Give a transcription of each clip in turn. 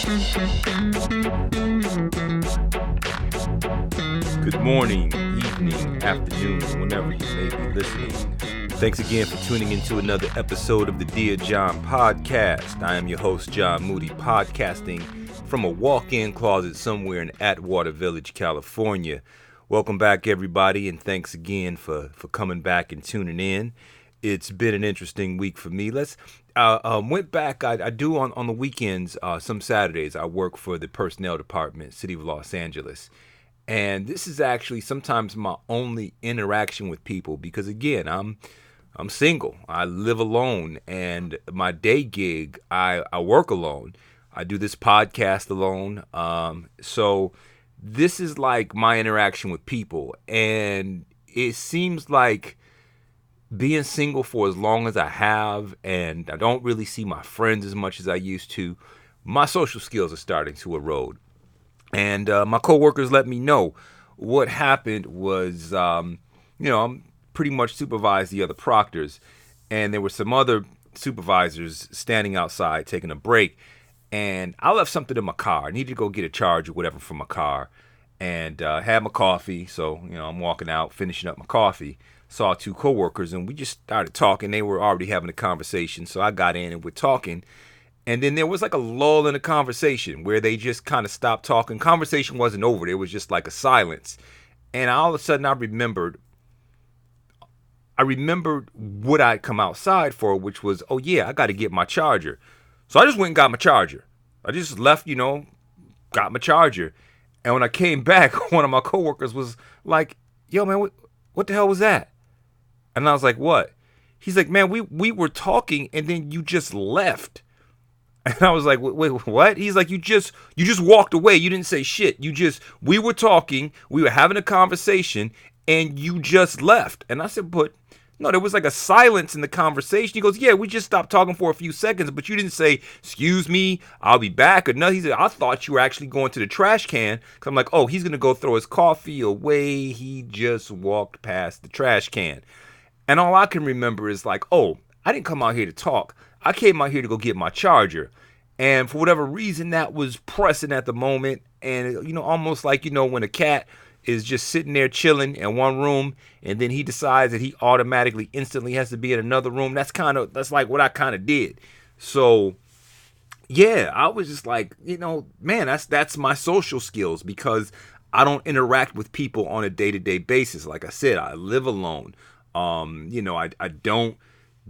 Good morning, evening, afternoon, whenever you may be listening. Thanks again for tuning into another episode of the Dear John podcast. I am your host, John Moody, podcasting from a walk-in closet somewhere in Atwater Village, California. Welcome back, everybody, and thanks again for coming back and tuning in. It's been an interesting week for me. Went back. I do on the weekends. Some Saturdays I work for the personnel department, City of Los Angeles, and this is actually sometimes my only interaction with people because again I'm single. I live alone, and my day gig I work alone. I do this podcast alone. So this is like my interaction with people, and it seems like being single for as long as I have, and I don't really see my friends as much as I used to, my social skills are starting to erode. And my coworkers let me know what happened was, I'm pretty much supervised the other proctors, and there were some other supervisors standing outside taking a break, and I left something in my car. I needed to go get a charge or whatever from my car, and had my coffee. So, I'm walking out, finishing up my coffee. Saw two coworkers, and we just started talking. They were already having a conversation, so I got in and we're talking. And then there was like a lull in the conversation where they just kind of stopped talking. Conversation wasn't over. There was just like a silence. And all of a sudden I remembered what I'd come outside for, which was, oh yeah, I got to get my charger. So I just went and got my charger. I just left, got my charger. And when I came back, one of my coworkers was like, yo, man, what the hell was that? And I was like, what? He's like, man, we were talking and then you just left. And I was like, wait, what? He's like, you just walked away. You didn't say shit. We were talking, we were having a conversation, and you just left. And I said, but no, there was like a silence in the conversation. He goes, yeah, we just stopped talking for a few seconds, but you didn't say, excuse me, I'll be back, or nothing. He said, I thought you were actually going to the trash can. Cause I'm like, oh, he's going to go throw his coffee away. He just walked past the trash can. And all I can remember is like, oh, I didn't come out here to talk. I came out here to go get my charger. And for whatever reason, that was pressing at the moment. And, almost like, when a cat is just sitting there chilling in one room and then he decides that he automatically instantly has to be in another room. That's like what I kind of did. So, yeah, I was just like, man, that's my social skills because I don't interact with people on a day-to-day basis. Like I said, I live alone. I don't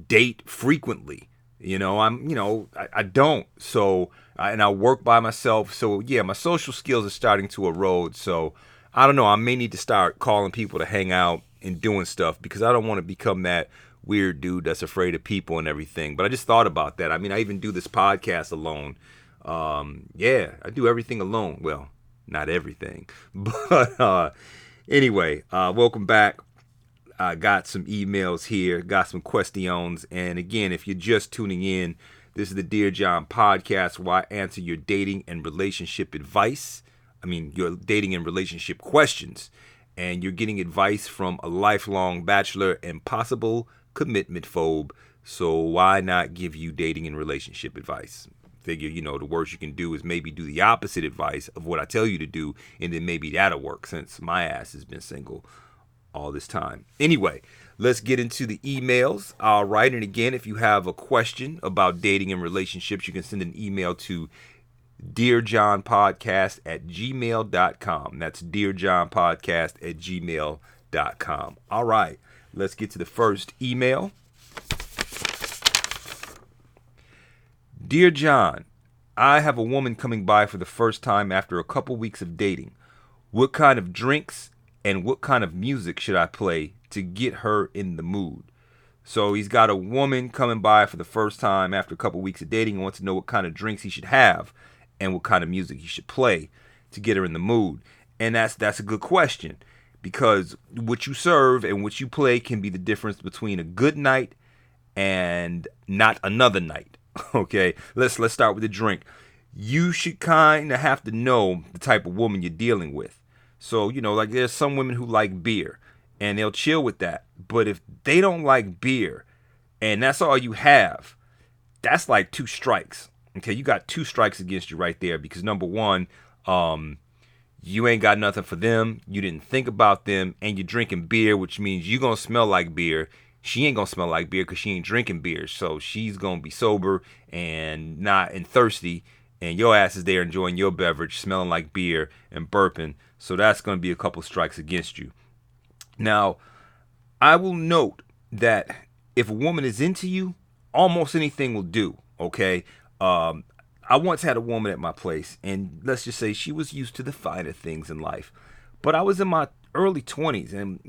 date frequently. I don't. So, and I work by myself. So, yeah, my social skills are starting to erode. So, I don't know. I may need to start calling people to hang out and doing stuff because I don't want to become that weird dude that's afraid of people and everything. But I just thought about that. I mean, I even do this podcast alone. Yeah, I do everything alone. Well, not everything. But anyway, welcome back. I got some emails here, got some questions. And again, if you're just tuning in, this is the Dear John podcast where I answer your dating and relationship advice. Your dating and relationship questions. And you're getting advice from a lifelong bachelor and possible commitment phobe. So why not give you dating and relationship advice? Figure, the worst you can do is maybe do the opposite advice of what I tell you to do. And then maybe that'll work since my ass has been single all this time. Anyway, let's get into the emails. All right. And again, if you have a question about dating and relationships, you can send an email to dearjohnpodcast@gmail.com. That's dearjohnpodcast@gmail.com. All right. Let's get to the first email. Dear John, I have a woman coming by for the first time after a couple weeks of dating. What kind of drinks and what kind of music should I play to get her in the mood? So he's got a woman coming by for the first time after a couple weeks of dating and wants to know what kind of drinks he should have and what kind of music he should play to get her in the mood. And that's a good question because what you serve and what you play can be the difference between a good night and not another night. Okay, let's start with the drink. You should kind of have to know the type of woman you're dealing with. So, like there's some women who like beer and they'll chill with that. But if they don't like beer and that's all you have, that's like two strikes. Okay, you got two strikes against you right there because number one, you ain't got nothing for them. You didn't think about them, and you're drinking beer, which means you're gonna smell like beer. She ain't gonna smell like beer because she ain't drinking beer, so she's gonna be sober and not and thirsty, and your ass is there enjoying your beverage, smelling like beer and burping. So that's gonna be a couple strikes against you. Now, I will note that if a woman is into you, almost anything will do. Okay. I once had a woman at my place, and let's just say she was used to the finer things in life. But I was in my early 20s and,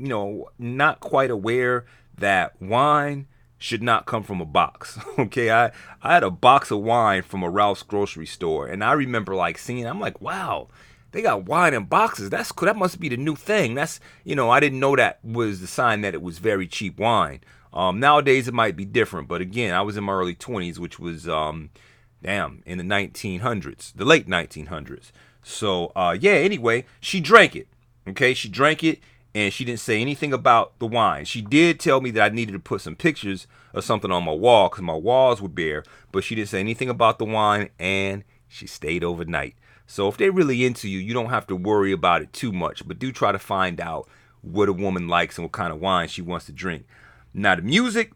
not quite aware that wine should not come from a box. Okay, I had a box of wine from a Ralph's grocery store, and I remember seeing, I'm like, wow, they got wine in boxes. That's cool. That must be the new thing. That's, I didn't know that was the sign that it was very cheap wine. Nowadays it might be different, but again, I was in my early 20s, which was in the 1900s, the late 1900s. So anyway, she drank it. Okay, she drank it, and she didn't say anything about the wine. She did tell me that I needed to put some pictures or something on my wall because my walls were bare, but she didn't say anything about the wine, and she stayed overnight. So if they're really into you, you don't have to worry about it too much, but do try to find out what a woman likes and what kind of wine she wants to drink. Now, the music,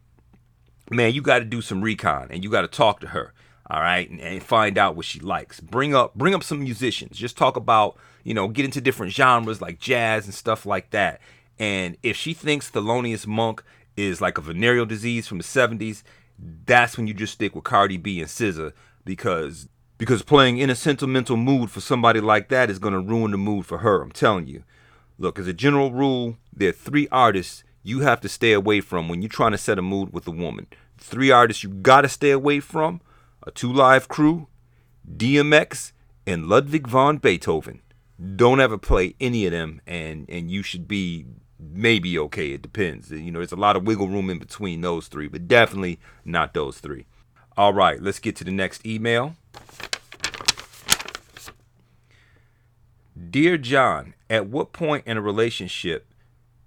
man, you got to do some recon, and you got to talk to her. All right, and find out what she likes. Bring up some musicians. Just talk about, get into different genres like jazz and stuff like that. And if she thinks Thelonious Monk is like a venereal disease from the 70s, that's when you just stick with Cardi B and SZA because playing in a sentimental mood for somebody like that is going to ruin the mood for her. I'm telling you. Look, as a general rule, there are 3 artists you have to stay away from when you're trying to set a mood with a woman. 3 artists you got to stay away from: a 2 Live Crew, DMX, and Ludwig van Beethoven. Don't ever play any of them, and you should be maybe okay. It depends. There's a lot of wiggle room in between those 3, but definitely not those 3. All right, let's get to the next email. Dear John, at what point in our relationship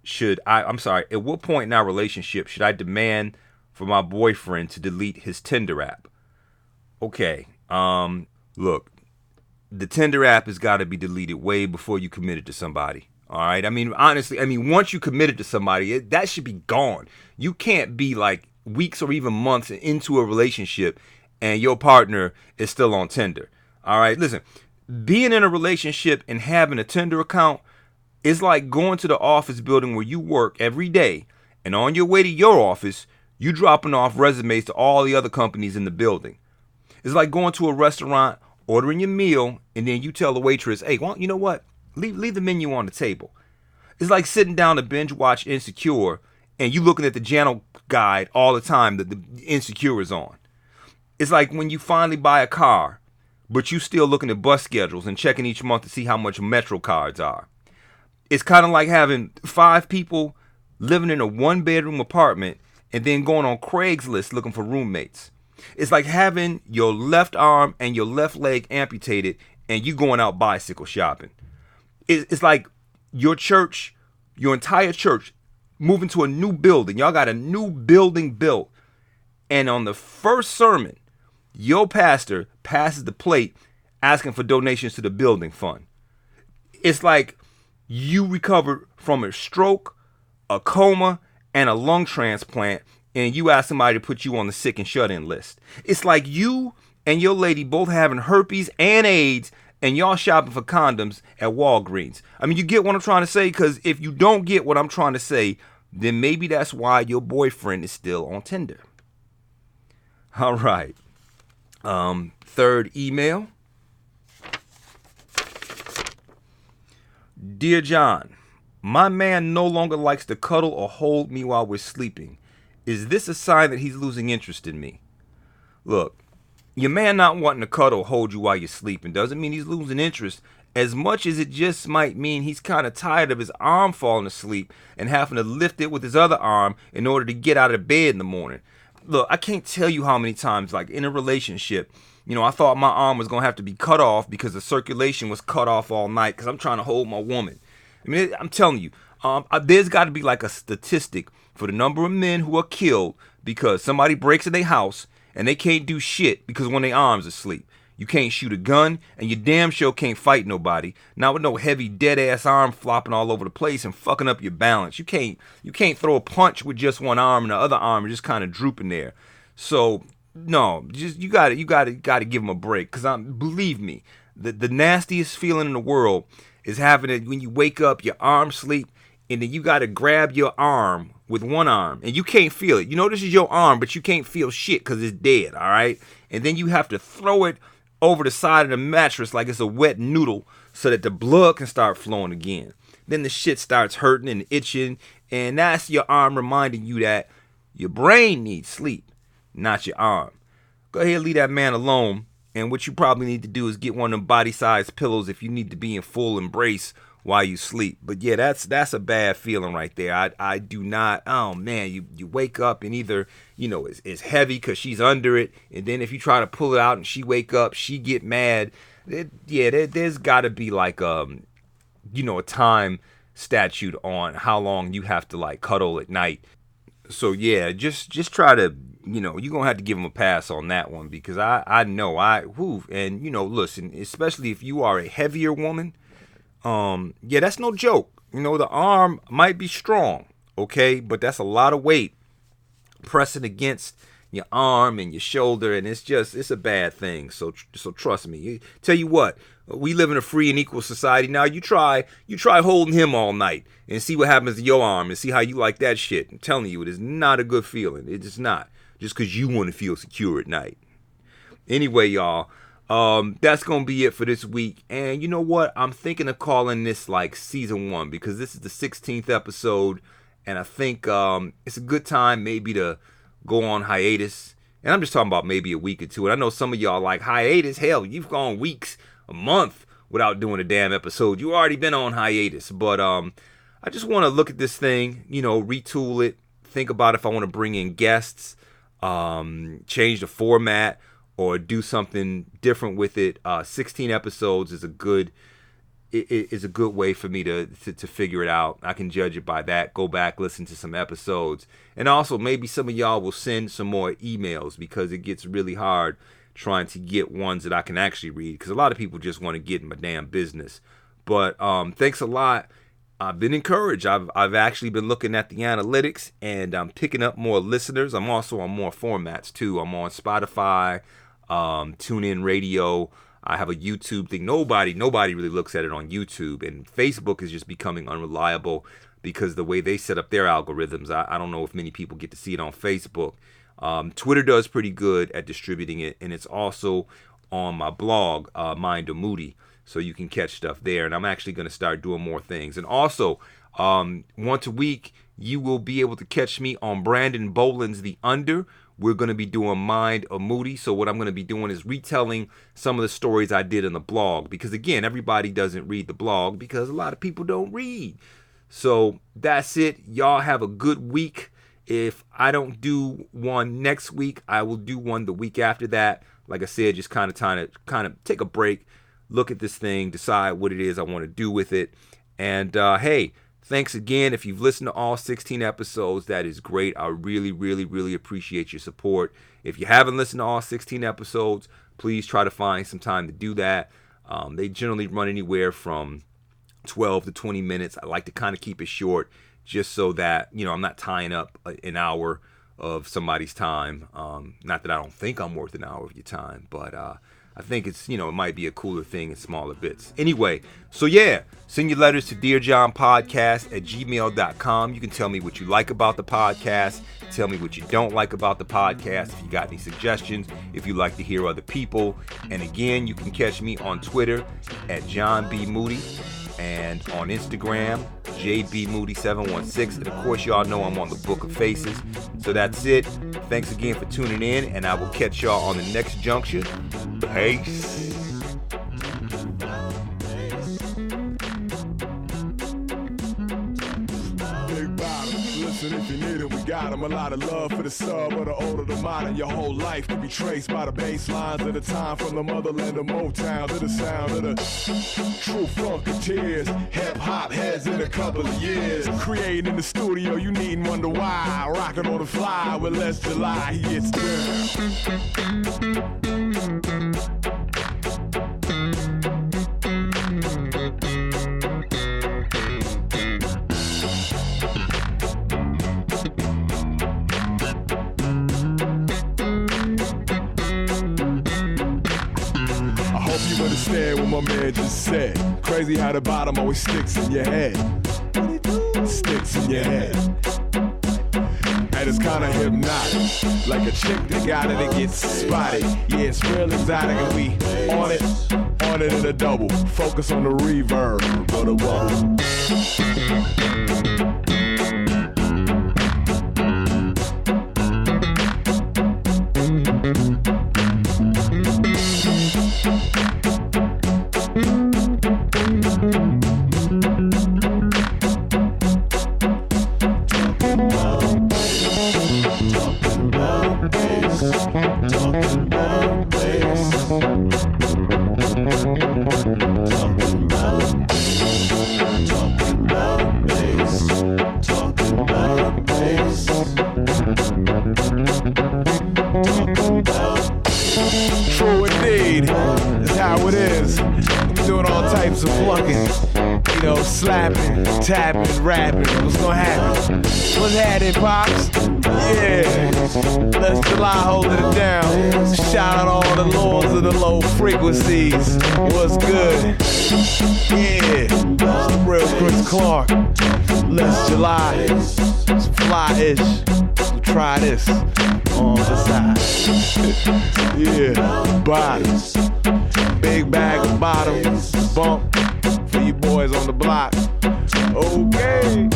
should I demand for my boyfriend to delete his Tinder app? Okay, look, the Tinder app has got to be deleted way before you committed to somebody. All right, honestly, once you committed to somebody, that should be gone. You can't be weeks or even months into a relationship and your partner is still on Tinder. All right, listen, being in a relationship and having a Tinder account is like going to the office building where you work every day, and on your way to your office, you dropping off resumes to all the other companies in the building. It's like going to a restaurant, ordering your meal, and then you tell the waitress, hey, well, you know what? Leave the menu on the table. It's like sitting down to binge watch Insecure, and you looking at the channel guide all the time that the Insecure is on. It's like when you finally buy a car, but you still looking at bus schedules and checking each month to see how much Metro cards are. It's kind of like having 5 people living in a 1-bedroom apartment and then going on Craigslist looking for roommates. It's like having your left arm and your left leg amputated and you going out bicycle shopping. It's like your church, your entire church, moving to a new building. Y'all got a new building built. And on the first sermon, your pastor passes the plate asking for donations to the building fund. It's like you recovered from a stroke, a coma, and a lung transplant, and you ask somebody to put you on the sick and shut-in list. It's like you and your lady both having herpes and AIDS, and y'all shopping for condoms at Walgreens. You get what I'm trying to say? Because if you don't get what I'm trying to say, then maybe that's why your boyfriend is still on Tinder. All right. Third email. Dear John, my man no longer likes to cuddle or hold me while we're sleeping. Is this a sign that he's losing interest in me? Look, your man not wanting to cuddle or hold you while you're sleeping doesn't mean he's losing interest, as much as it just might mean he's kind of tired of his arm falling asleep and having to lift it with his other arm in order to get out of bed in the morning. Look, I can't tell you how many times, in a relationship, I thought my arm was going to have to be cut off because the circulation was cut off all night because I'm trying to hold my woman. I'm telling you, there's got to be a statistic for the number of men who are killed because somebody breaks in their house and they can't do shit because when their arms are asleep. You can't shoot a gun, and you damn sure can't fight nobody. Not with no heavy dead-ass arm flopping all over the place and fucking up your balance. You can't throw a punch with just one arm and the other arm is just kind of drooping there. So no, just you gotta give them a break. Cause believe me, the nastiest feeling in the world is having it when you wake up, your arm sleep, and then you gotta grab your arm with one arm, and you can't feel it. You know this is your arm, but you can't feel shit because it's dead. All right, and then you have to throw it over the side of the mattress like it's a wet noodle so that the blood can start flowing again. Then the shit starts hurting and itching, and that's your arm reminding you that your brain needs sleep, not your arm. Go ahead and leave that man alone, and what you probably need to do is get one of them body-sized pillows if you need to be in full embrace while you sleep. But yeah, that's a bad feeling right there. I do not. Oh man, you wake up and either it's heavy because she's under it, and then if you try to pull it out and she wake up, she get mad. There's got to be like a time statute on how long you have to like cuddle at night. So yeah, just try to you're gonna have to give him a pass on that one because I know and listen, especially if you are a heavier woman. That's no joke. The arm might be strong, okay, but that's a lot of weight pressing against your arm and your shoulder, and it's a bad thing. So trust me. Tell you what, we live in a free and equal society now. You try holding him all night and see what happens to your arm and see how you like that shit. I'm telling you, it is not a good feeling. It is not. Just because you want to feel secure at night. Anyway, y'all. That's gonna be it for this week, and you know what? I'm thinking of calling this like season 1 because this is the 16th episode, and I think it's a good time maybe to go on hiatus. And I'm just talking about maybe a week or two. And I know some of y'all like hiatus. Hell, you've gone weeks, a month without doing a damn episode. You already been on hiatus, but I just want to look at this thing, retool it, think about if I want to bring in guests, change the format, or do something different with it. 16 episodes is a good way for me to figure it out. I can judge it by that. Go back, listen to some episodes. And also maybe some of y'all will send some more emails because it gets really hard trying to get ones that I can actually read because a lot of people just want to get in my damn business. But thanks a lot. I've been encouraged. I've actually been looking at the analytics and I'm picking up more listeners. I'm also on more formats too. I'm on Spotify, TuneIn Radio. I have a YouTube thing. Nobody really looks at it on YouTube, and Facebook is just becoming unreliable because the way they set up their algorithms. I don't know if many people get to see it on Facebook. Twitter does pretty good at distributing it, and it's also on my blog, Mind of Moody, so you can catch stuff there. And I'm actually going to start doing more things. And also, once a week, you will be able to catch me on Brandon Boland's The Under. We're going to be doing Mind of Moody. So what I'm going to be doing is retelling some of the stories I did in the blog. Because again, everybody doesn't read the blog because a lot of people don't read. So that's it. Y'all have a good week. If I don't do one next week, I will do one the week after that. Like I said, just kind of take a break, look at this thing, decide what it is I want to do with it. And hey, thanks again. If you've listened to all 16 episodes, that is great. I really, really, really appreciate your support. If you haven't listened to all 16 episodes, please try to find some time to do that. They generally run anywhere from 12 to 20 minutes. I like to kind of keep it short just so that, I'm not tying up an hour of somebody's time. Not that I don't think I'm worth an hour of your time, but I think it's, it might be a cooler thing in smaller bits. Anyway, so yeah, send your letters to dearjohnpodcast@gmail.com. You can tell me what you like about the podcast. Tell me what you don't like about the podcast. If you got any suggestions, if you like to hear other people. And again, you can catch me on Twitter at John B. Moody and on Instagram, JBMoody716. And of course, y'all know I'm on the Book of Faces. So that's it. Thanks again for tuning in, and I will catch y'all on the next junction. Peace. Big bottom, listen. and if you need them, we got them. A lot of love for the sub, or the older the modern. Your whole life can be traced by the bass lines of the time, from the motherland of Motown to the sound of the true funketeers. Hip-hop heads in a couple of years. Creating in the studio, you needn't wonder why. Rocking on the fly with Les July, he gets down. Understand what my man just said. Crazy how the bottom always sticks in your head. Sticks in your head. And it's kinda hypnotic. Like a chick that got it and gets spotted. Yeah, it's real exotic and we on it in a double. Focus on the reverb of the bubble. True indeed, that's how it is. Doing all types of plucking, you know, slapping, tapping, rapping. What's gonna happen? What's happening, Pops? Yeah, let's July holding it down. Shout out all the lords of the low frequencies. What's good? Yeah, it's the real Chris Clark. Let's July, some fly-ish. So try this on the side. Yeah, bottoms. Big bag of bottoms. Bump for you boys on the block. Okay.